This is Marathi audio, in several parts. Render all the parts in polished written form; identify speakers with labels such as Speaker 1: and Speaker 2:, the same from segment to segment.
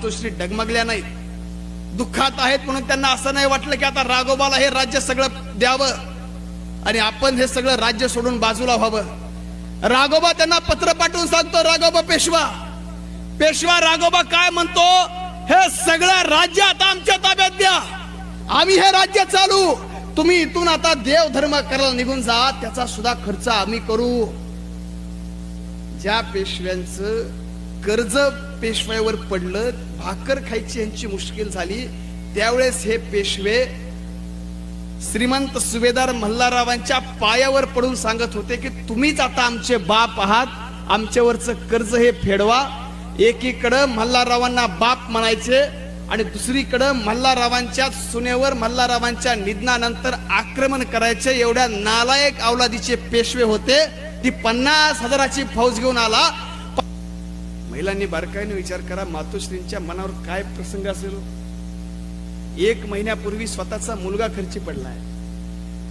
Speaker 1: मातोश्री डगमगल्या नाहीत, दुःखात आहेत म्हणून त्यांना असं नाही वाटलं की आता राघोबाला हे राज्य सगळं द्यावं आणि आपण हे सगळं राज्य सोडून बाजूला व्हावं. राघोबा त्यांना पत्र पाठवून सांगतो, राघोबा पेशवा राघोबा काय म्हणतो, हे सगळं राज्य आता आमच्या ताब्यात द्या, आम्ही हे राज्य चालू, तुम्ही इथून आता देव धर्म करायला निघून जा, त्याचा सुद्धा खर्च आम्ही करू. ज्या पेशव्यांचं कर्ज पेशव्यावर पडलं, भाकर खायची यांची मुश्किल झाली, त्यावेळेस हे पेशवे श्रीमंत सुभेदार मल्हाररावांच्या पायावर पडून सांगत होते की तुम्हीच आता आमचे बाप आहात, आमच्यावरचं कर्ज हे फेडवा. एकीकडं मल्हाररावांना बाप म्हणायचे आणि दुसरीकडं मल्हाररावांच्या सुनेवर मल्हाररावांच्या निधनानंतर आक्रमण करायचे. एवढ्या नालायक अवलादीचे पेशवे होते. ती 50,000ची फौज घेऊन आला. महिलांनी बारकाईने विचार करा, मातोश्रींच्या मनावर काय प्रसंग असेल. 1 महिन्यापूर्वी स्वतःचा मुलगा खर्ची पडलाय,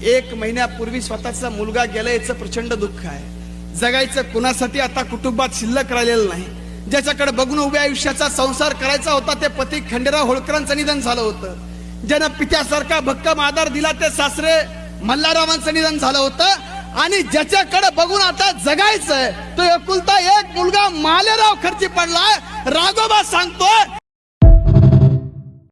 Speaker 1: 1 महिन्यापूर्वी स्वतःचा मुलगा गेला, याचं प्रचंड दुःख आहे. जगायचं कुणासाठी आता कुटुंबात शिल्लक राहिलेलं नाही. ज्याच्याकडे बघून उभ्या आयुष्याचा संसार करायचा होता ते पती खंडेराव होळकरांचं निधन झालं होतं. ज्यानं पित्यासारखा भक्कम आधार दिला ते सासरे मल्हाररावांचं निधन झालं होतं. आणि ज्याच्याकडे बघून आता जगायचंय तो एकुलता एक मुलगा मालेराव खर्ची पडलाय. राघोबा सांगतोय